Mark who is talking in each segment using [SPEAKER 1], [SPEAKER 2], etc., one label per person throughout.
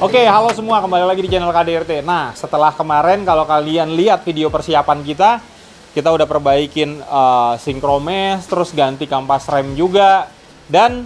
[SPEAKER 1] Oke, halo semua, kembali lagi di channel KDRT. Nah, setelah kemarin kalau kalian lihat video persiapan kita udah perbaikin synchromess, terus ganti kampas rem juga. Dan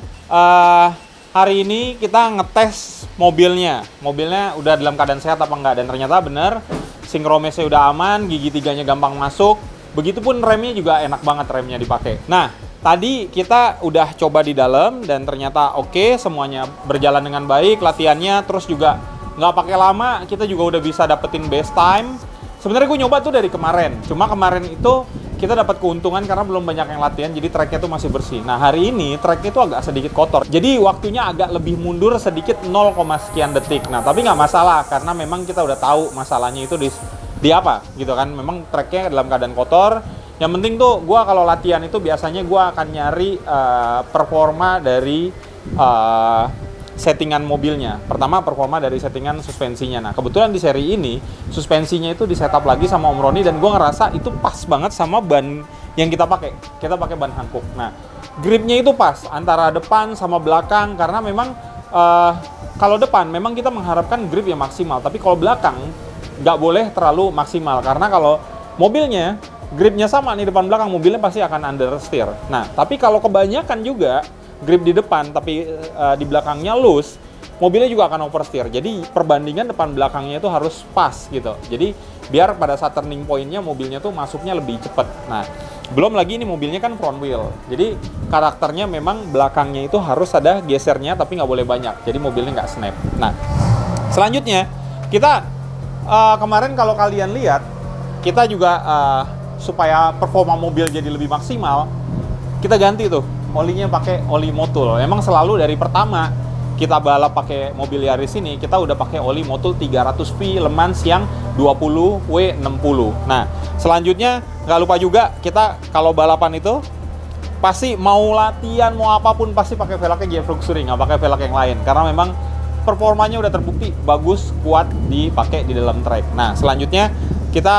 [SPEAKER 1] hari ini kita ngetes mobilnya. Mobilnya udah dalam keadaan sehat apa enggak. Dan ternyata bener, synchromessnya udah aman, gigi tiganya gampang masuk. Begitupun remnya juga enak banget remnya dipakai. Nah, tadi kita udah coba di dalam dan ternyata oke, semuanya berjalan dengan baik, latihannya, terus juga nggak pakai lama, kita juga udah bisa dapetin best time. Sebenarnya gue nyoba tuh dari kemarin, cuma kemarin itu kita dapat keuntungan karena belum banyak yang latihan, jadi tracknya tuh masih bersih. Nah hari ini tracknya tuh agak sedikit kotor, jadi waktunya agak lebih mundur sedikit 0, sekian detik. Nah tapi nggak masalah karena memang kita udah tahu masalahnya itu di apa gitu kan. Memang tracknya dalam keadaan kotor. Yang penting tuh gue kalau latihan itu biasanya gue akan nyari performa dari settingan mobilnya. Pertama performa dari settingan suspensinya. Nah kebetulan di seri ini suspensinya itu di setup lagi sama Om Roni dan gue ngerasa itu pas banget sama ban yang kita pakai. Kita pakai ban Hankook. Nah gripnya itu pas antara depan sama belakang karena memang kalau depan memang kita mengharapkan grip yang maksimal. Tapi kalau belakang nggak boleh terlalu maksimal karena kalau mobilnya gripnya sama nih depan belakang, mobilnya pasti akan understeer. Nah, tapi kalau kebanyakan juga grip di depan tapi di belakangnya loose, mobilnya juga akan oversteer. Jadi perbandingan depan belakangnya itu harus pas gitu. Jadi biar pada saat turning point-nya mobilnya tuh masuknya lebih cepat. Nah, belum lagi ini mobilnya kan front wheel. Jadi karakternya memang belakangnya itu harus ada gesernya tapi nggak boleh banyak. Jadi mobilnya nggak snap. Nah, selanjutnya kita kemarin kalau kalian lihat kita juga supaya performa mobil jadi lebih maksimal, kita ganti tuh olinya pakai oli Motul. Emang selalu dari pertama kita balap pakai mobil Yaris ini, kita udah pakai oli Motul 300V Le Mans yang 20W60. Nah, selanjutnya nggak lupa juga kita kalau balapan itu pasti mau latihan mau apapun pasti pakai velgnya GF Luxury, nggak pakai velg yang lain karena memang performanya udah terbukti bagus, kuat dipakai di dalam track. Nah, selanjutnya kita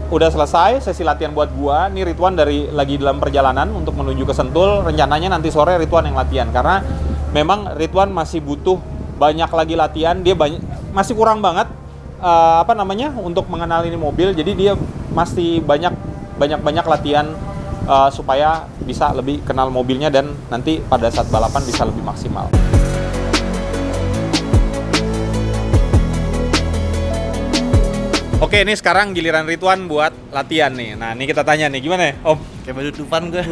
[SPEAKER 1] udah selesai sesi latihan buat gua. Nih Ridwan lagi dalam perjalanan untuk menuju ke Sentul. Rencananya nanti sore Ridwan yang latihan karena memang Ridwan masih butuh banyak lagi latihan. Dia masih kurang banget untuk mengenal ini mobil. Jadi dia masih banyak latihan supaya bisa lebih kenal mobilnya dan nanti pada saat balapan bisa lebih maksimal. Oke, ini sekarang giliran Ridwan buat latihan nih. Nah, ini kita tanya nih, gimana Om?
[SPEAKER 2] Kayak baru depan gue.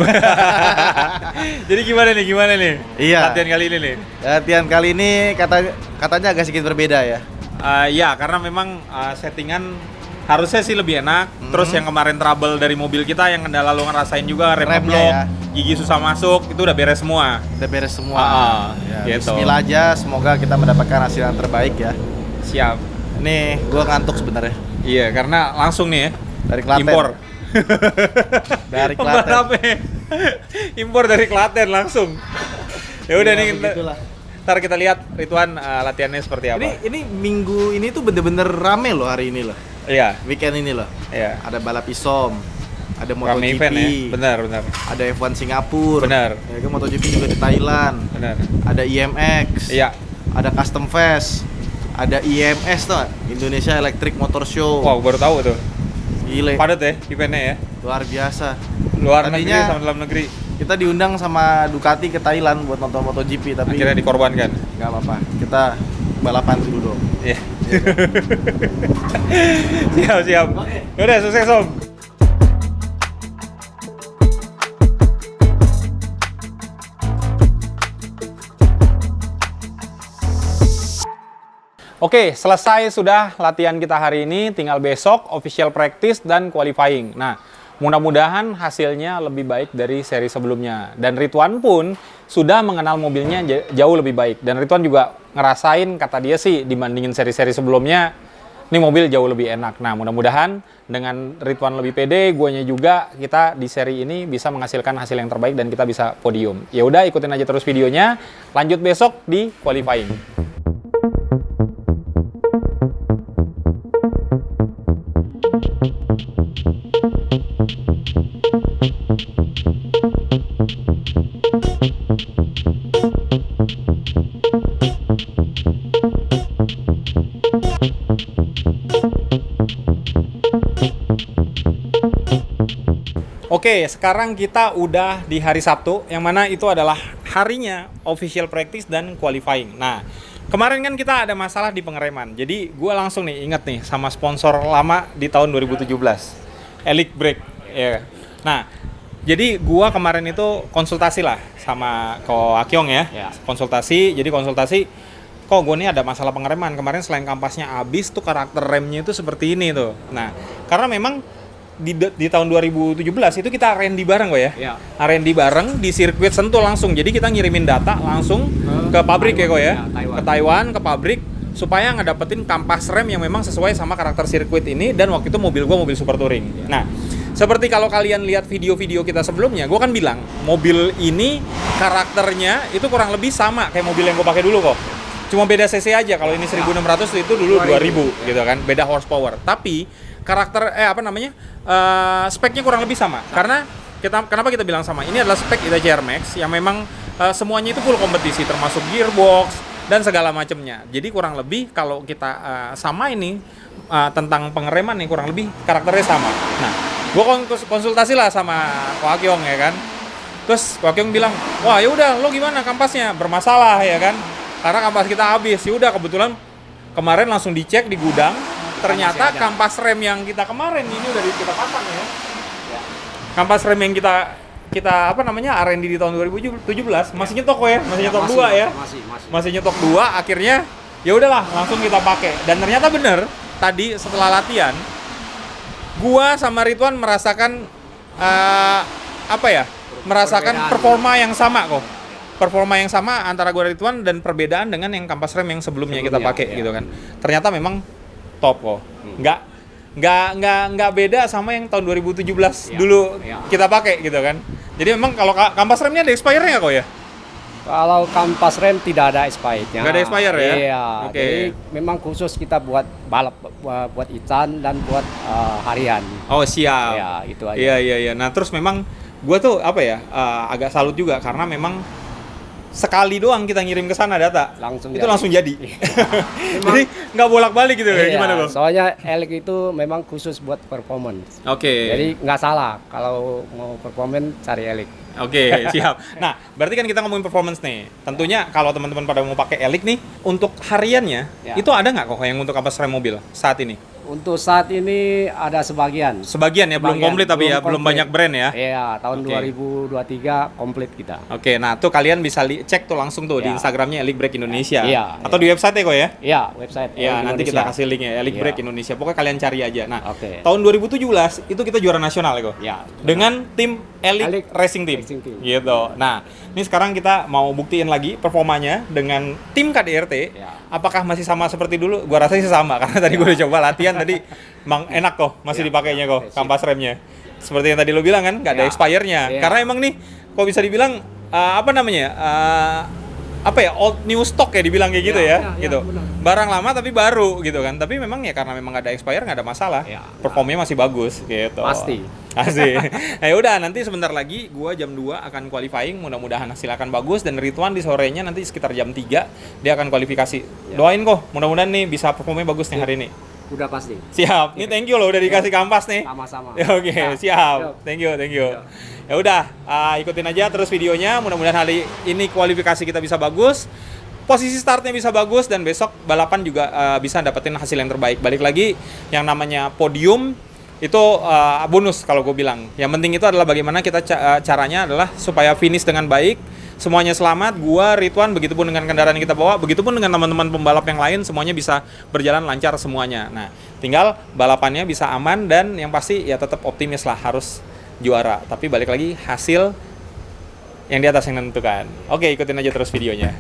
[SPEAKER 1] Jadi gimana nih?
[SPEAKER 2] Iya.
[SPEAKER 1] Latihan kali ini nih?
[SPEAKER 2] Latihan kali ini katanya agak sedikit berbeda ya?
[SPEAKER 1] Ya, karena memang settingan harusnya sih lebih enak. Terus yang kemarin trouble dari mobil kita yang kendala lo ngerasain juga, rem ngeblok, ya. Gigi susah masuk, itu udah beres semua.
[SPEAKER 2] Udah beres semua.
[SPEAKER 1] Ya, gitu.
[SPEAKER 2] Bismillah aja, semoga kita mendapatkan hasil yang terbaik ya.
[SPEAKER 1] Siap.
[SPEAKER 2] Nih, gue ngantuk sebenarnya.
[SPEAKER 1] Iya, karena langsung nih ya.
[SPEAKER 2] Dari Klaten.
[SPEAKER 1] Impor.
[SPEAKER 2] Dari Klaten.
[SPEAKER 1] Impor dari Klaten langsung. Ya udah nih,
[SPEAKER 2] begitulah.
[SPEAKER 1] Ntar kita lihat Ridwan latihannya seperti apa.
[SPEAKER 2] Ini minggu ini tuh bener-bener rame loh hari ini loh.
[SPEAKER 1] Iya.
[SPEAKER 2] Weekend ini loh.
[SPEAKER 1] Iya.
[SPEAKER 2] Ada balap ISOM, ada
[SPEAKER 1] Rame
[SPEAKER 2] MotoGP,
[SPEAKER 1] event ya. Benar.
[SPEAKER 2] ada F1 Singapura.
[SPEAKER 1] Benar.
[SPEAKER 2] Ya kan MotoGP juga di Thailand.
[SPEAKER 1] Benar.
[SPEAKER 2] Ada IMX.
[SPEAKER 1] Iya.
[SPEAKER 2] Ada Custom Fest. Ada IMS tuh, Indonesia Electric Motor Show.
[SPEAKER 1] Wow, baru tahu tuh.
[SPEAKER 2] Gile.
[SPEAKER 1] Padat ya eventnya ya.
[SPEAKER 2] Luar biasa.
[SPEAKER 1] Luar
[SPEAKER 2] Tadinya
[SPEAKER 1] negeri sama dalam negeri.
[SPEAKER 2] Kita diundang sama Ducati ke Thailand buat nonton MotoGP, tapi
[SPEAKER 1] Akhirnya dikorbankan.
[SPEAKER 2] nggak apa-apa. Kita balapan dulu dong.
[SPEAKER 1] Iya. Siap. Yaudah, sukses Om. Oke, selesai sudah latihan kita hari ini, tinggal besok official practice dan qualifying. Nah, mudah-mudahan hasilnya lebih baik dari seri sebelumnya. Dan Ridwan pun sudah mengenal mobilnya jauh lebih baik. Dan Ridwan juga ngerasain, kata dia sih, dibandingin seri-seri sebelumnya, ini mobil jauh lebih enak. Nah, mudah-mudahan dengan Ridwan lebih pede, guanya juga, kita di seri ini bisa menghasilkan hasil yang terbaik dan kita bisa podium. Ya udah, ikutin aja terus videonya. Lanjut besok di qualifying. Oke, sekarang kita udah di hari Sabtu, yang mana itu adalah harinya official practice dan qualifying. Nah, kemarin kan kita ada masalah di pengereman, jadi gue langsung nih inget nih sama sponsor lama di tahun 2017, Elic Brake. Ya. Nah, jadi gue kemarin itu konsultasi lah sama Ko Akyong ya, konsultasi. Jadi konsultasi, kok gue nih ada masalah pengereman. Kemarin selain kampasnya habis tuh karakter remnya itu seperti ini tuh. Nah, karena memang di tahun 2017 itu kita R&D bareng kok ya.
[SPEAKER 3] Iya.
[SPEAKER 1] R&D bareng di sirkuit Sentul langsung. Jadi kita ngirimin data langsung ke pabrik ya kok ya.
[SPEAKER 3] Taiwan.
[SPEAKER 1] Ke Taiwan, ke pabrik supaya ngedapetin kampas rem yang memang sesuai sama karakter sirkuit ini. Dan waktu itu mobil gua mobil super touring. Nah, seperti kalau kalian lihat video-video kita sebelumnya, gua kan bilang mobil ini karakternya itu kurang lebih sama kayak mobil yang gua pakai dulu kok. Cuma beda cc aja. Kalau ini 1600 itu dulu 2000 gitu kan. Beda horsepower. Tapi karakter speknya kurang lebih sama. Karena kenapa kita bilang sama? Ini adalah spek Itachi Air Max yang memang semuanya itu full kompetisi, termasuk gearbox dan segala macamnya. Jadi kurang lebih kalau kita sama ini tentang pengereman nih kurang lebih karakternya sama. Nah, gua konsultasi lah sama Ko Akyong ya kan. Terus Ko Akyong bilang, wah ya udah, lo gimana kampasnya? Bermasalah ya kan? Karena kampas kita habis. Ya udah, kebetulan kemarin langsung dicek di gudang. Ternyata kampas rem yang kita kemarin ini udah kita pasang ya. Kampas rem yang kita R&D di tahun 2017 masih nyetok ya, masih nyetok dua ya. Masih nyetok dua, akhirnya ya udahlah langsung kita pakai. Dan ternyata bener, tadi setelah latihan gua sama Ridwan merasakan merasakan performa yang sama kok. Performa yang sama antara gua dan Ridwan dan perbedaan dengan yang kampas rem yang sebelumnya kita pakai gitu kan. Ternyata memang top kok. Nggak beda sama yang tahun 2017 dulu kita pakai gitu kan. Jadi memang kalau kampas remnya ada expire-nya kok ya?
[SPEAKER 3] Kalau kampas rem tidak ada expired-nya.
[SPEAKER 1] Nggak ada expire ya?
[SPEAKER 3] Iya.
[SPEAKER 1] Oke.
[SPEAKER 3] Jadi memang khusus kita buat balap, buat itan dan buat harian.
[SPEAKER 1] Oh siap.
[SPEAKER 3] Ya, itu aja.
[SPEAKER 1] Iya. Nah terus memang gua tuh agak salut juga karena memang sekali doang kita ngirim ke sana data, langsung jadi. Jadi nggak bolak-balik gitu ya, gimana kok?
[SPEAKER 3] Soalnya Elic itu memang khusus buat performance.
[SPEAKER 1] Oke.
[SPEAKER 3] Jadi nggak salah kalau mau performance cari Elic.
[SPEAKER 1] Oke, siap. Nah, berarti kan kita ngomongin performance nih. Tentunya kalau teman-teman pada mau pakai Elic nih, untuk hariannya itu ada nggak kok yang untuk kampas rem mobil saat ini?
[SPEAKER 3] Untuk saat ini ada sebagian.
[SPEAKER 1] Sebagian ya, belum komplit tapi ya, belum banyak brand ya.
[SPEAKER 3] Iya, tahun 2023 komplit kita.
[SPEAKER 1] Oke, nah tuh kalian bisa cek tuh langsung tuh di Instagramnya Elic Brake Indonesia.
[SPEAKER 3] Iya.
[SPEAKER 1] Atau di website ya kok ya?
[SPEAKER 3] Iya, website.
[SPEAKER 1] Iya, nanti kita kasih linknya Elic Brake Indonesia. Pokoknya kalian cari aja. Nah,
[SPEAKER 3] Oke.
[SPEAKER 1] tahun 2017 itu kita juara nasional ya kok.
[SPEAKER 3] Iya.
[SPEAKER 1] Dengan tim Elic Racing Team. Gitu. Nah, ini sekarang kita mau buktiin lagi performanya dengan tim KDRT.
[SPEAKER 3] Ya.
[SPEAKER 1] Apakah masih sama seperti dulu? Gua rasa sih sama karena tadi gua udah coba latihan tadi emang enak kok, masih dipakainya kok kampas remnya. Seperti yang tadi lo bilang kan, nggak ada expirednya. Karena emang nih, kok bisa dibilang old new stock ya dibilang kayak gitu ya, gitu.
[SPEAKER 3] Benar.
[SPEAKER 1] Barang lama tapi baru gitu kan. Tapi memang ya karena memang nggak ada expire nggak ada masalah. Performnya masih bagus gitu.
[SPEAKER 3] Pasti.
[SPEAKER 1] Asik. Nah, ya udah nanti sebentar lagi gua jam 2 akan qualifying, mudah-mudahan hasil akan bagus dan Ridwan di sorenya nanti sekitar jam 3 dia akan kualifikasi. Doain kok, mudah-mudahan nih bisa performnya bagus nih hari ini.
[SPEAKER 3] Udah pasti.
[SPEAKER 1] Siap. Ini thank you loh udah dikasih kampas nih.
[SPEAKER 3] Sama-sama.
[SPEAKER 1] Oke, siap. Thank you. Ya udah, ikutin aja terus videonya. Mudah-mudahan hari ini kualifikasi kita bisa bagus. Posisi startnya bisa bagus dan besok balapan juga bisa dapetin hasil yang terbaik. Balik lagi yang namanya podium itu bonus kalau gue bilang. Yang penting itu adalah bagaimana kita caranya adalah supaya finish dengan baik, semuanya selamat. Gua, Ridwan, begitupun dengan kendaraan yang kita bawa, begitupun dengan teman-teman pembalap yang lain, semuanya bisa berjalan lancar semuanya. Nah, tinggal balapannya bisa aman dan yang pasti ya tetap optimis lah harus juara. Tapi balik lagi hasil yang di atas yang menentukan. Oke, ikutin aja terus videonya.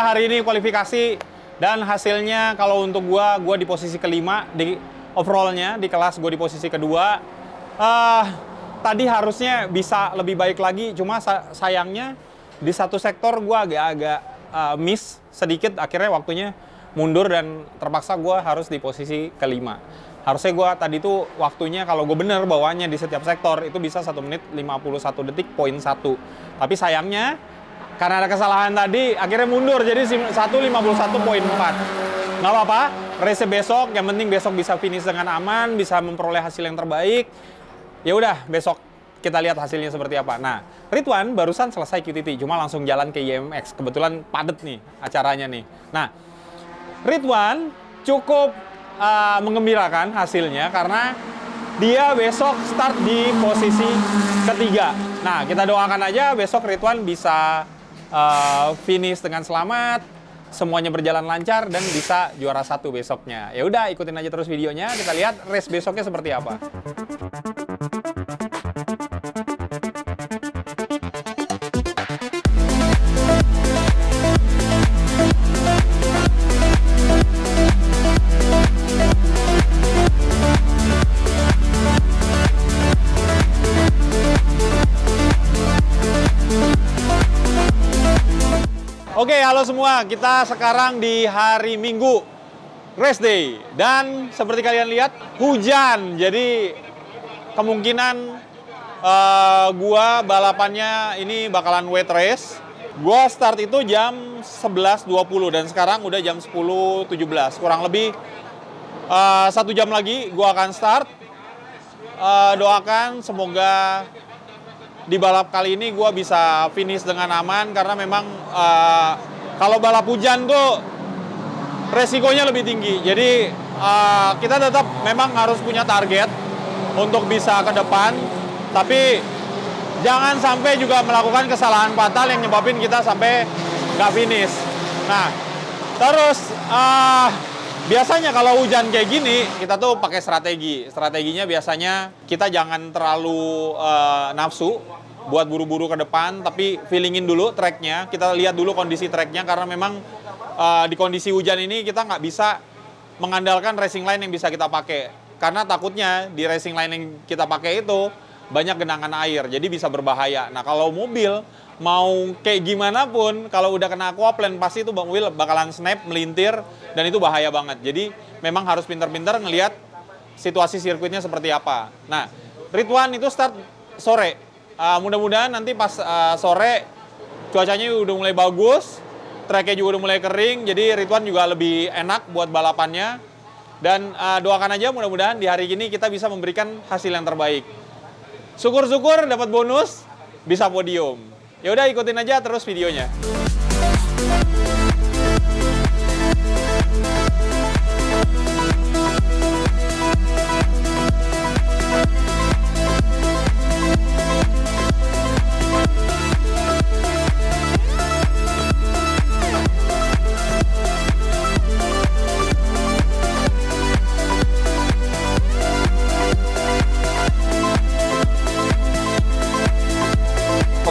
[SPEAKER 1] hari ini kualifikasi dan hasilnya kalau untuk gua di posisi kelima di overallnya di kelas, gua di posisi kedua. Tadi harusnya bisa lebih baik lagi, cuma sayangnya di satu sektor gua agak-agak miss sedikit, akhirnya waktunya mundur dan terpaksa gua harus di posisi kelima. Harusnya gua tadi tuh waktunya kalau gue bener bawanya di setiap sektor itu bisa 1 menit 51 detik poin 1. Tapi sayangnya karena ada kesalahan tadi akhirnya mundur jadi 1:51.4. Nggak apa-apa, race besok, yang penting besok bisa finish dengan aman, bisa memperoleh hasil yang terbaik. Ya udah, besok kita lihat hasilnya seperti apa. Nah, Ridwan barusan selesai QTT, cuma langsung jalan ke IMX. Kebetulan padet nih acaranya nih. Nah, Ridwan cukup menggembirakan hasilnya karena dia besok start di posisi ketiga. Nah, kita doakan aja besok Ridwan bisa finish dengan selamat, semuanya berjalan lancar dan bisa juara 1 besoknya. Ya udah, ikutin aja terus videonya, kita lihat race besoknya seperti apa. Oke, halo semua. Kita sekarang di hari Minggu, race day. Dan seperti kalian lihat, hujan. Jadi kemungkinan gua balapannya ini bakalan wet race. Gua start itu jam 11.20 dan sekarang udah jam 10.17. Kurang lebih 1 jam lagi gua akan start. Doakan semoga di balap kali ini gue bisa finish dengan aman karena memang kalau balap hujan tuh resikonya lebih tinggi. Jadi kita tetap memang harus punya target untuk bisa ke depan, tapi jangan sampai juga melakukan kesalahan fatal yang nyebabin kita sampai nggak finish. Nah, terus biasanya kalau hujan kayak gini kita tuh pakai strategi. Strateginya biasanya kita jangan terlalu nafsu buat buru-buru ke depan, tapi feelingin dulu tracknya. Kita lihat dulu kondisi tracknya karena memang di kondisi hujan ini kita nggak bisa mengandalkan racing line yang bisa kita pakai. Karena takutnya di racing line yang kita pakai itu banyak genangan air, jadi bisa berbahaya. Nah, kalau mobil mau kayak gimana pun, kalau udah kena aquaplane pasti itu mobil bakalan snap, melintir, dan itu bahaya banget. Jadi memang harus pintar-pintar ngelihat situasi sirkuitnya seperti apa. Nah, Ridwan itu start sore. Mudah-mudahan nanti pas sore cuacanya udah mulai bagus, tracknya juga udah mulai kering, jadi Ridwan juga lebih enak buat balapannya. Dan doakan aja mudah-mudahan di hari ini kita bisa memberikan hasil yang terbaik. Syukur-syukur dapat bonus, bisa podium. Ya udah, ikutin aja terus videonya.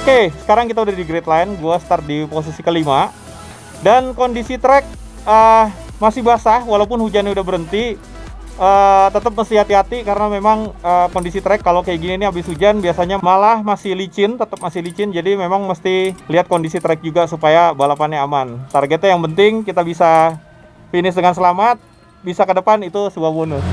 [SPEAKER 1] Oke, sekarang kita udah di grid line. Gua start di posisi kelima. Dan kondisi track masih basah, walaupun hujannya udah berhenti. Tetap mesti hati-hati karena memang kondisi track kalau kayak gini nih habis hujan biasanya malah masih licin, tetap masih licin. Jadi memang mesti lihat kondisi track juga supaya balapannya aman. Targetnya yang penting kita bisa finish dengan selamat, bisa ke depan, itu sebuah bonus.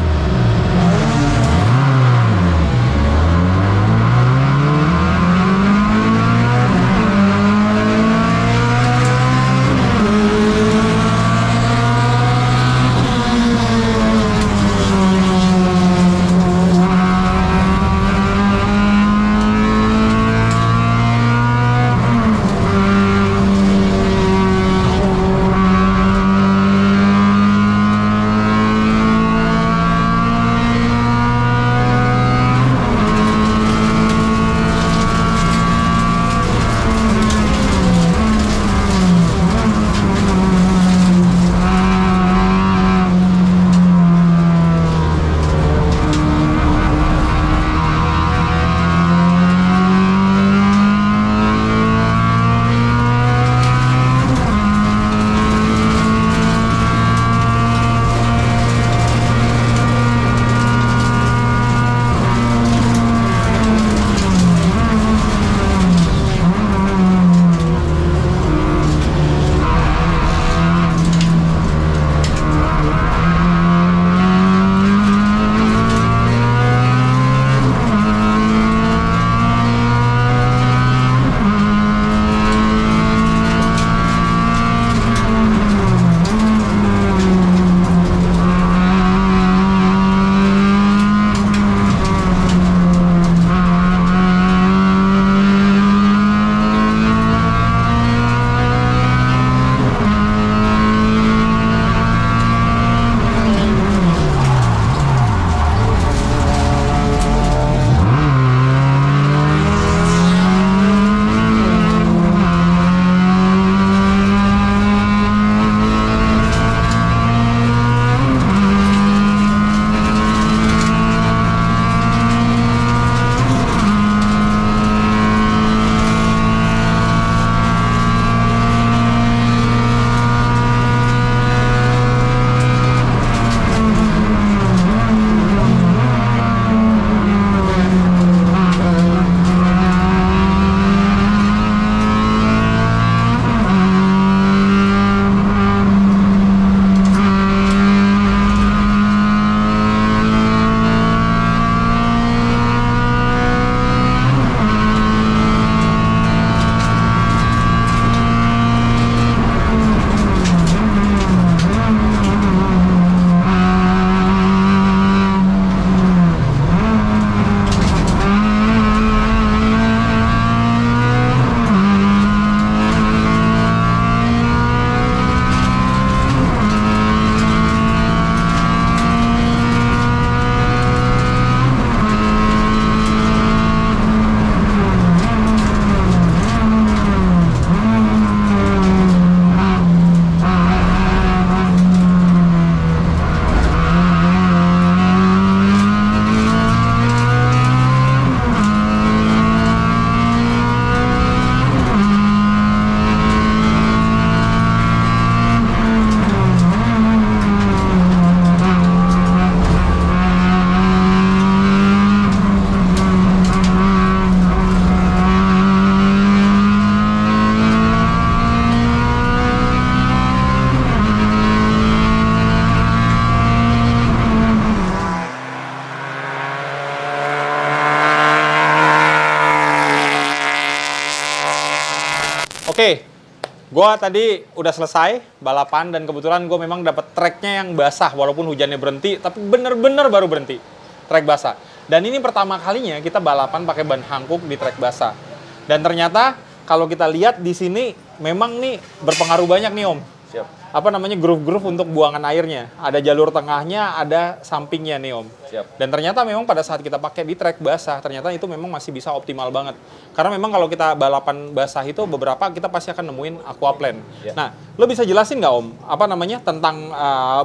[SPEAKER 1] Gua tadi udah selesai balapan dan kebetulan gue memang dapat treknya yang basah walaupun hujannya berhenti, tapi bener-bener baru berhenti trek basah. Dan ini pertama kalinya kita balapan pakai ban Hankook di trek basah. Dan ternyata kalau kita lihat di sini memang nih berpengaruh banyak nih Om.
[SPEAKER 2] Siap.
[SPEAKER 1] Apa namanya groove-groove untuk buangan airnya. Ada jalur tengahnya, ada sampingnya nih Om.
[SPEAKER 2] Siap.
[SPEAKER 1] Dan ternyata memang pada saat kita pakai di trek basah, ternyata itu memang masih bisa optimal banget. Karena memang kalau kita balapan basah itu beberapa kita pasti akan nemuin aquaplane.
[SPEAKER 2] Ya.
[SPEAKER 1] Nah, lo bisa jelasin nggak Om, apa namanya tentang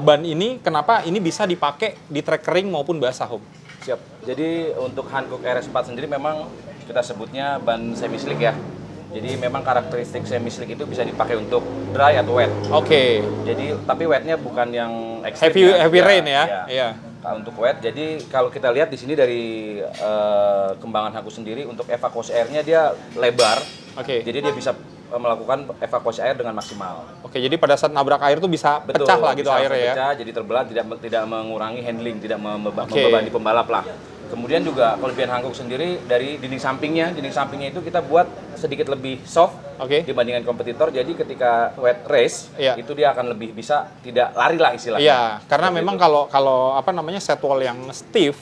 [SPEAKER 1] ban ini, kenapa ini bisa dipakai di trek kering maupun basah Om?
[SPEAKER 4] Siap. Jadi untuk Hankook RS4 sendiri memang kita sebutnya ban semi slick ya. Jadi memang karakteristik semi slick itu bisa dipakai untuk dry atau wet.
[SPEAKER 1] Oke.
[SPEAKER 4] Jadi tapi wetnya bukan yang ekstrim
[SPEAKER 1] Heavy rain ya? Iya.
[SPEAKER 4] Nah, untuk wet, jadi kalau kita lihat di sini dari kembangan Hankook sendiri untuk evakuasi airnya dia lebar.
[SPEAKER 1] Oke.
[SPEAKER 4] Jadi dia bisa melakukan evakuasi air dengan maksimal.
[SPEAKER 1] Oke, jadi pada saat nabrak air tuh bisa pecah lah gitu
[SPEAKER 4] bisa
[SPEAKER 1] airnya ya?
[SPEAKER 4] pecah, jadi terbelah, tidak mengurangi handling, tidak
[SPEAKER 1] Oke.
[SPEAKER 4] membebani pembalap lah. Kemudian juga kelebihan Hankook sendiri dari dinding sampingnya itu kita buat sedikit lebih soft
[SPEAKER 1] Oke.
[SPEAKER 4] dibandingkan kompetitor. Jadi ketika wet race
[SPEAKER 1] Iya.
[SPEAKER 4] itu dia akan lebih bisa tidak lari lah istilahnya.
[SPEAKER 1] Iya, karena
[SPEAKER 4] Seperti
[SPEAKER 1] memang
[SPEAKER 4] itu.
[SPEAKER 1] kalau apa namanya setwall yang stiff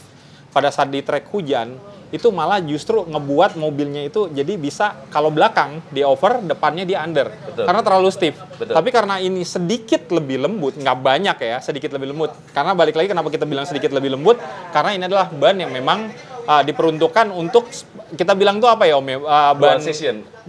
[SPEAKER 1] pada saat di trek hujan itu malah justru ngebuat mobilnya itu jadi bisa kalau belakang di over, depannya di under.
[SPEAKER 4] Betul.
[SPEAKER 1] Karena terlalu stiff.
[SPEAKER 4] Betul.
[SPEAKER 1] Tapi karena ini sedikit lebih lembut, nggak banyak ya, sedikit lebih lembut. Karena balik lagi kenapa kita bilang sedikit lebih lembut? Karena ini adalah ban yang memang diperuntukkan untuk kita bilang tuh apa ya Om ya? Ban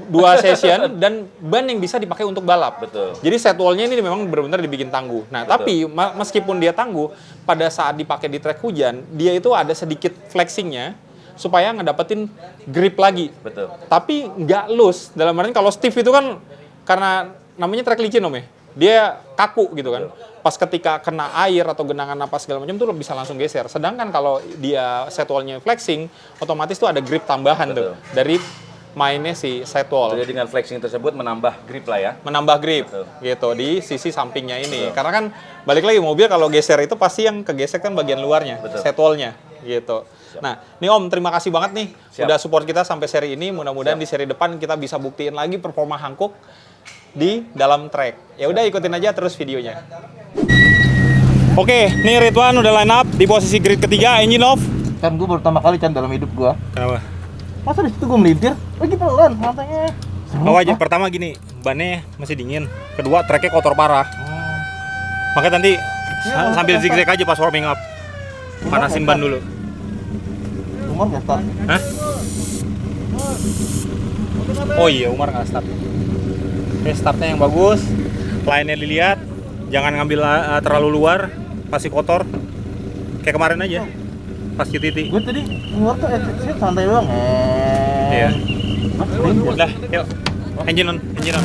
[SPEAKER 1] dua session dan ban yang bisa dipakai untuk balap.
[SPEAKER 4] Betul.
[SPEAKER 1] Jadi setwallnya ini memang benar-benar dibikin tangguh. Nah,
[SPEAKER 4] Betul.
[SPEAKER 1] tapi meskipun dia tangguh, pada saat dipakai di trek hujan, dia itu ada sedikit flexingnya supaya ngedapetin grip lagi.
[SPEAKER 4] Betul.
[SPEAKER 1] Tapi nggak loose. Dalam artian kalau stiff itu kan karena namanya trek licin Om ya. Dia kaku gitu kan. Pas ketika kena air atau genangan apa segala macam tuh bisa langsung geser. Sedangkan kalau dia setwallnya flexing, otomatis tuh ada grip tambahan
[SPEAKER 4] Betul.
[SPEAKER 1] tuh dari mainnya si setwall.
[SPEAKER 4] Jadi dengan flexing tersebut menambah grip lah ya.
[SPEAKER 1] Menambah grip
[SPEAKER 4] Betul.
[SPEAKER 1] gitu di sisi sampingnya ini.
[SPEAKER 4] Betul.
[SPEAKER 1] Karena kan balik lagi mobil kalau geser itu pasti yang kegesek kan bagian luarnya,
[SPEAKER 4] Betul.
[SPEAKER 1] setwallnya gitu. Nah, nih Om terima kasih banget nih
[SPEAKER 4] Siap.
[SPEAKER 1] udah support kita sampai seri ini. Mudah-mudahan di seri depan kita bisa buktiin lagi performa Hankook di dalam track. Ya udah ikutin aja terus videonya. Oke, nih Ridwan udah line up di posisi grid ketiga, engine off.
[SPEAKER 2] Kan gue pertama kali dalam hidup gue.
[SPEAKER 1] Kenapa?
[SPEAKER 2] Masa di situ gue melintir? Lagi pelan matanya.
[SPEAKER 1] Oh aja, pertama gini, bannya masih dingin. Kedua, tracknya kotor parah. Makanya nanti sambil zigzag aja pas warming up. Panasin ban dulu.
[SPEAKER 2] Umar nggak start.
[SPEAKER 1] Hah? Oh iya, Umar nggak start. Oke, startnya yang bagus. Line-nya dilihat. Jangan ngambil terlalu luar. Pasti kotor. Kayak kemarin aja. Pas QTT.
[SPEAKER 2] Gue tadi keluar tuh exit santai doang.
[SPEAKER 1] Iya. Udah, yuk. Engine on, engine on.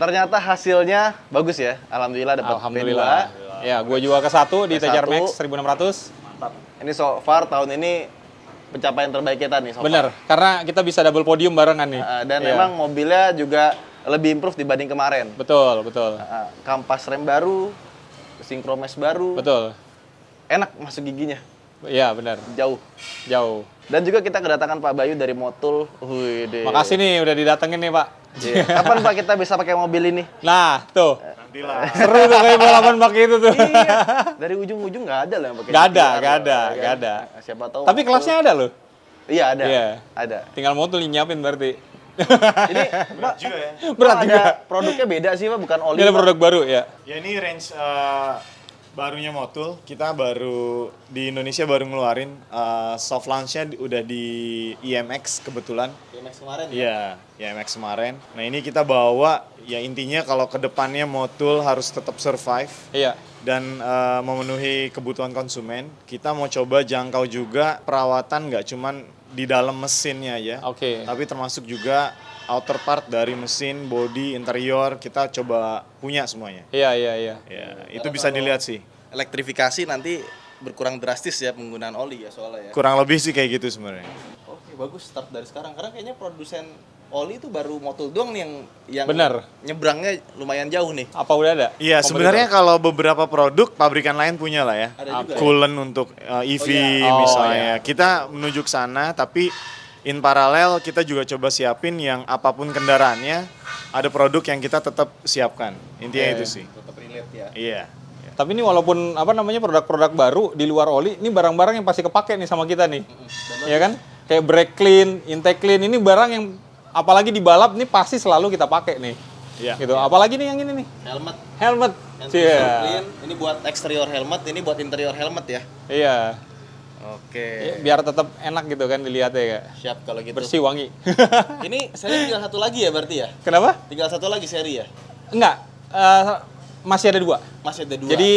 [SPEAKER 2] Ternyata hasilnya bagus ya. Alhamdulillah dapat
[SPEAKER 1] Alhamdulillah.
[SPEAKER 2] P2.
[SPEAKER 1] Ya, gue jual ke 1 di
[SPEAKER 2] P1.
[SPEAKER 1] TCR Max 1600.
[SPEAKER 2] Ini so far tahun ini pencapaian terbaik kita nih so far.
[SPEAKER 1] Bener, karena kita bisa double podium barengan nih.
[SPEAKER 2] Dan
[SPEAKER 1] Iya.
[SPEAKER 2] memang mobilnya juga lebih improve dibanding kemarin.
[SPEAKER 1] Betul, betul.
[SPEAKER 2] Kampas rem baru, Synchromesh baru.
[SPEAKER 1] Betul.
[SPEAKER 2] Enak masuk giginya,
[SPEAKER 1] Iya, benar.
[SPEAKER 2] jauh.
[SPEAKER 1] Jauh.
[SPEAKER 2] Dan juga kita kedatangan Pak Bayu dari Motul. Wih,
[SPEAKER 1] Makasih nih udah didatengin nih, Pak.
[SPEAKER 2] Iya. Kapan Pak kita bisa pakai mobil ini?
[SPEAKER 1] Nah, tuh. Seru tuh kayak balapan pakai itu tuh.
[SPEAKER 2] Iya. Dari ujung-ujung nggak ada lah yang pakai
[SPEAKER 1] Nggak ada,
[SPEAKER 2] GTR,
[SPEAKER 1] nggak ada,
[SPEAKER 2] ya kan?
[SPEAKER 1] nggak ada.
[SPEAKER 2] Nah, siapa tahu.
[SPEAKER 1] Tapi kelasnya ada loh.
[SPEAKER 2] Iya ada.
[SPEAKER 1] Iya.
[SPEAKER 2] Ada.
[SPEAKER 1] Tinggal mau tuh nyiapin berarti.
[SPEAKER 2] Ini berat
[SPEAKER 5] juga ya.
[SPEAKER 1] Berat
[SPEAKER 2] ada
[SPEAKER 1] juga.
[SPEAKER 2] produknya beda sih Pak, bukan oli.
[SPEAKER 1] Ini ada
[SPEAKER 2] Pak.
[SPEAKER 1] produk baru ya.
[SPEAKER 5] Ya ini range barunya Motul. Kita baru di Indonesia baru ngeluarin soft launch-nya udah di IMX kebetulan.
[SPEAKER 2] IMX kemarin ya.
[SPEAKER 5] Iya, IMX kemarin. Nah ini kita bawa ya intinya kalau ke depannya Motul harus tetap survive
[SPEAKER 1] Iya.
[SPEAKER 5] dan memenuhi kebutuhan konsumen. Kita mau coba jangkau juga perawatan nggak cuman di dalam mesinnya aja.
[SPEAKER 1] Oke.
[SPEAKER 5] Tapi termasuk juga outer part dari mesin, body, interior kita coba punya semuanya.
[SPEAKER 1] Iya, iya, iya.
[SPEAKER 5] Ya, itu bisa dilihat sih.
[SPEAKER 2] Elektrifikasi nanti berkurang drastis ya penggunaan oli ya soalnya ya.
[SPEAKER 5] Kurang lebih sih kayak gitu sebenarnya.
[SPEAKER 2] Oke, bagus start dari sekarang karena kayaknya produsen oli itu baru Motul doang nih yang
[SPEAKER 1] Bener.
[SPEAKER 2] nyebrangnya lumayan jauh nih.
[SPEAKER 1] Apa udah ada?
[SPEAKER 5] Iya,
[SPEAKER 1] Kompetitor?
[SPEAKER 5] sebenarnya kalau beberapa produk pabrikan lain punya lah ya.
[SPEAKER 2] Ada juga ya?
[SPEAKER 5] Coolant untuk EV
[SPEAKER 1] Oh,
[SPEAKER 5] misalnya.
[SPEAKER 1] iya.
[SPEAKER 5] Kita menuju ke sana tapi in paralel kita juga coba siapin yang apapun kendaraannya ada produk yang kita tetap siapkan. Intinya
[SPEAKER 1] Iya.
[SPEAKER 5] itu sih.
[SPEAKER 2] Tetap relate ya.
[SPEAKER 5] Iya.
[SPEAKER 1] Tapi ini walaupun apa namanya produk-produk baru di luar oli, ini barang-barang yang pasti kepake nih sama kita nih. Iya kan? Kayak brake clean, intake clean, ini barang yang apalagi di balap nih pasti selalu kita pakai nih.
[SPEAKER 5] Iya.
[SPEAKER 1] Gitu. Apalagi nih yang ini nih.
[SPEAKER 2] Helmet.
[SPEAKER 1] Helmet.
[SPEAKER 2] Yang
[SPEAKER 1] Iya.
[SPEAKER 2] clean, ini buat eksterior helmet, ini buat interior helmet ya.
[SPEAKER 1] Iya.
[SPEAKER 2] Oke.
[SPEAKER 1] Ya, biar tetap enak gitu kan dilihatnya kayak
[SPEAKER 2] Siap kalau gitu.
[SPEAKER 1] bersih wangi.
[SPEAKER 2] Ini seri tinggal satu lagi ya berarti ya?
[SPEAKER 1] Kenapa?
[SPEAKER 2] Tinggal satu lagi seri ya?
[SPEAKER 1] Enggak. Masih ada 2.
[SPEAKER 2] Masih ada 2.
[SPEAKER 1] Jadi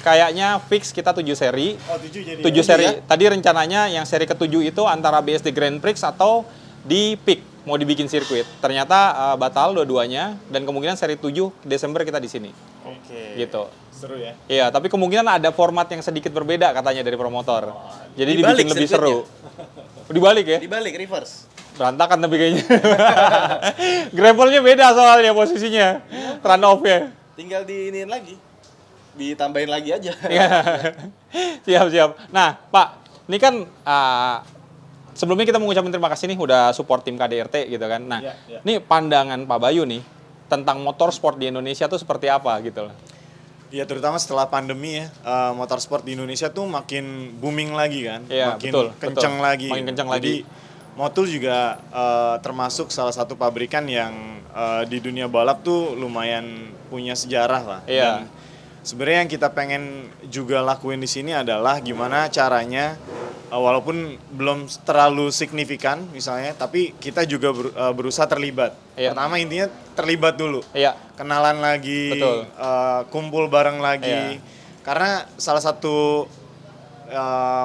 [SPEAKER 1] kayaknya fix kita 7 seri.
[SPEAKER 5] Oh, 7 jadi.
[SPEAKER 1] 7 seri.
[SPEAKER 2] ya?
[SPEAKER 1] Tadi rencananya yang seri ke-7 itu antara BSD Grand Prix atau di PIK mau dibikin sirkuit. Ternyata batal dua-duanya dan kemungkinan seri 7 Desember kita di sini.
[SPEAKER 5] Oke.
[SPEAKER 1] Gitu.
[SPEAKER 5] Seru ya.
[SPEAKER 1] Iya, tapi kemungkinan ada format yang sedikit berbeda katanya dari promotor. Jadi
[SPEAKER 2] Dibalik
[SPEAKER 1] dibikin lebih seru.
[SPEAKER 2] sirkuitnya?
[SPEAKER 1] Dibalik ya?
[SPEAKER 2] Dibalik reverse.
[SPEAKER 1] Berantakan tapi kayaknya. Gravelnya beda soalnya posisinya. Run off-nya.
[SPEAKER 2] Tinggal diinin lagi. Ditambahin lagi aja.
[SPEAKER 1] Iya. Siap. Nah, Pak, ini kan sebelumnya kita mengucapkan terima kasih nih udah support tim KDRT gitu kan. Nah,
[SPEAKER 5] Iya.
[SPEAKER 1] ini pandangan Pak Bayu nih tentang motorsport di Indonesia tuh seperti apa gitu loh.
[SPEAKER 5] Ya terutama setelah pandemi ya, motorsport di Indonesia tuh makin booming lagi kan,
[SPEAKER 1] Iya,
[SPEAKER 5] makin
[SPEAKER 1] betul,
[SPEAKER 5] kenceng
[SPEAKER 1] betul.
[SPEAKER 5] lagi.
[SPEAKER 1] Makin kenceng
[SPEAKER 5] Jadi
[SPEAKER 1] lagi.
[SPEAKER 5] Motul juga termasuk salah satu pabrikan yang di dunia balap tuh lumayan punya sejarah lah.
[SPEAKER 1] Iya.
[SPEAKER 5] Dan sebenarnya yang kita pengen juga lakuin di sini adalah gimana caranya, walaupun belum terlalu signifikan misalnya, tapi kita juga berusaha terlibat.
[SPEAKER 1] Iya.
[SPEAKER 5] Pertama intinya terlibat dulu.
[SPEAKER 1] Iya.
[SPEAKER 5] Kenalan lagi,
[SPEAKER 1] Betul.
[SPEAKER 5] kumpul bareng lagi.
[SPEAKER 1] Iya.
[SPEAKER 5] Karena salah satu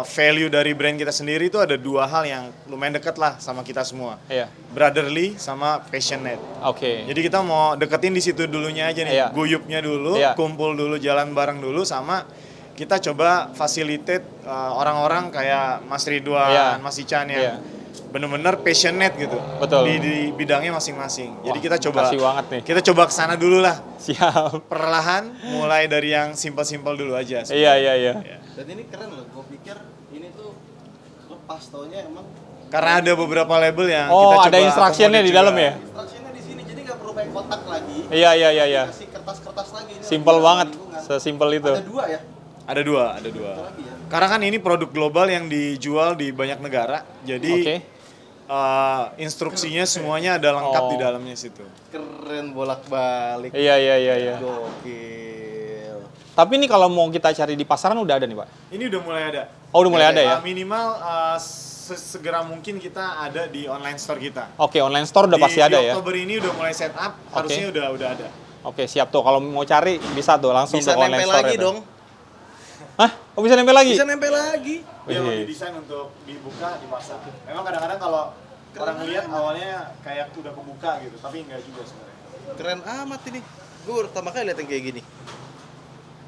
[SPEAKER 5] value dari brand kita sendiri itu ada 2 hal yang lumayan dekat lah sama kita semua.
[SPEAKER 1] Iya.
[SPEAKER 5] Brotherly sama passionate.
[SPEAKER 1] Oke.
[SPEAKER 5] Jadi kita mau deketin di situ dulunya aja nih,
[SPEAKER 1] Iya.
[SPEAKER 5] guyupnya dulu,
[SPEAKER 1] Iya.
[SPEAKER 5] kumpul dulu, jalan bareng dulu, sama kita coba facilitate orang-orang kayak Mas Ridwan,
[SPEAKER 1] Iya.
[SPEAKER 5] Mas Ican yang
[SPEAKER 1] Iya.
[SPEAKER 5] bener-bener passionate gitu.
[SPEAKER 1] Betul.
[SPEAKER 5] Di bidangnya masing-masing. Jadi
[SPEAKER 1] Wah,
[SPEAKER 5] kita coba
[SPEAKER 1] makasih banget nih.
[SPEAKER 5] kita coba kesana dulu lah.
[SPEAKER 1] Siap.
[SPEAKER 5] Perlahan mulai dari yang simpel-simpel dulu aja.
[SPEAKER 1] Iya.
[SPEAKER 2] Dan ini keren loh, gue pikir ini tuh lepas taunya emang
[SPEAKER 5] Karena ada beberapa label yang
[SPEAKER 1] Oh,
[SPEAKER 5] kita coba
[SPEAKER 1] ada instruction-nya
[SPEAKER 5] akomodir
[SPEAKER 1] di dalam
[SPEAKER 5] juga.
[SPEAKER 1] ya?
[SPEAKER 2] instruksinya di sini, jadi nggak perlu pakai kotak lagi.
[SPEAKER 1] Iya.
[SPEAKER 2] Kasih kertas-kertas lagi. Ini
[SPEAKER 1] Simple
[SPEAKER 2] lagi
[SPEAKER 1] banget.
[SPEAKER 2] lingkungan.
[SPEAKER 1] Sesimpel itu.
[SPEAKER 2] Ada 2 ya?
[SPEAKER 5] Ada dua.
[SPEAKER 2] Lagi ya?
[SPEAKER 5] Karena kan ini produk global yang dijual di banyak negara. Jadi
[SPEAKER 1] Oke.
[SPEAKER 5] instruksinya semuanya ada lengkap di dalamnya situ.
[SPEAKER 2] Keren bolak-balik.
[SPEAKER 1] Iya.
[SPEAKER 2] Gokil.
[SPEAKER 1] Tapi ini kalau mau kita cari di pasaran udah ada nih, Pak.
[SPEAKER 5] Ini udah mulai ada.
[SPEAKER 1] Oh, udah mulai ada ya?
[SPEAKER 5] Minimal segera mungkin kita ada di online store kita.
[SPEAKER 1] Oke, online store udah pasti ada
[SPEAKER 5] Di
[SPEAKER 1] ya.
[SPEAKER 5] Oktober ini udah mulai set up, harusnya udah ada.
[SPEAKER 1] Oke, siap tuh. Kalau mau cari bisa tuh langsung
[SPEAKER 2] Bisa
[SPEAKER 1] ke online
[SPEAKER 2] nempel
[SPEAKER 1] store.
[SPEAKER 2] lagi
[SPEAKER 1] itu.
[SPEAKER 2] dong.
[SPEAKER 1] Hah? Oh, bisa nempel lagi?
[SPEAKER 2] Bisa nempel lagi.
[SPEAKER 5] Dia mau
[SPEAKER 1] Wih.
[SPEAKER 5] didesain untuk dibuka, dipasang. Memang kadang-kadang kalau orang lihat awalnya kayak udah kebuka gitu, tapi enggak juga sebenarnya.
[SPEAKER 2] Keren amat ini. Gue baru pertama kali lihat yang kayak gini.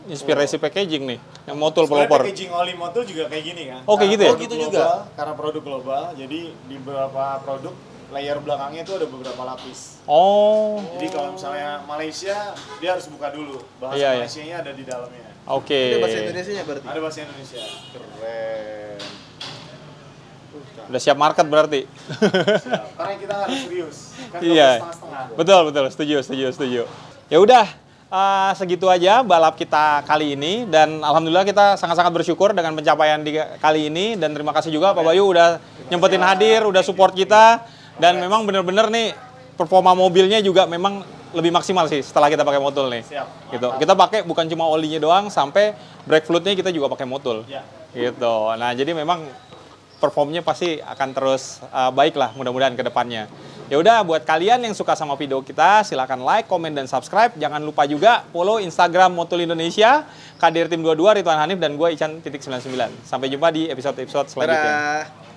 [SPEAKER 1] Inspirasi packaging nih, yang motul
[SPEAKER 5] Sebenarnya
[SPEAKER 1] pelopor.
[SPEAKER 5] packaging oli motul juga kayak gini kan.
[SPEAKER 1] Oh, kayak gitu ya?
[SPEAKER 2] Oh, gitu
[SPEAKER 5] Produk
[SPEAKER 2] juga.
[SPEAKER 5] global, karena produk global, jadi di beberapa produk layer belakangnya itu ada beberapa lapis.
[SPEAKER 1] Oh,
[SPEAKER 5] Jadi kalau misalnya Malaysia, dia harus buka dulu. Bahasa
[SPEAKER 1] Iya, iya.
[SPEAKER 5] Malaysianya ada di dalamnya.
[SPEAKER 1] oke.
[SPEAKER 2] Ada bahasa Indonesianya berarti.
[SPEAKER 5] Ada bahasa Indonesia.
[SPEAKER 2] Keren.
[SPEAKER 1] Udah siap market berarti.
[SPEAKER 5] Siap. Karena kita harus serius. Kan
[SPEAKER 1] Iya.
[SPEAKER 5] setengah-setengah.
[SPEAKER 1] Betul, betul. Setuju. Ya udah, segitu aja balap kita kali ini dan alhamdulillah kita sangat-sangat bersyukur dengan pencapaian di kali ini dan terima kasih juga Pak Bayu udah nyempetin hadir, udah support kita dan memang bener-bener nih performa mobilnya juga memang lebih maksimal sih setelah kita pakai motul nih.
[SPEAKER 5] Siap.
[SPEAKER 1] Gitu. Kita pakai bukan cuma olinya doang, sampai brake fluidnya kita juga pakai motul.
[SPEAKER 5] Ya.
[SPEAKER 1] Gitu. Nah, jadi memang performnya pasti akan terus baik lah mudah-mudahan ke depannya. Ya udah, buat kalian yang suka sama video kita, silakan like, komen, dan subscribe. Jangan lupa juga follow Instagram Motul Indonesia, Kadir Tim 22, Ridwan Hanif, dan gue Ican.99. Sampai jumpa di episode-episode selanjutnya.
[SPEAKER 2] Dadah.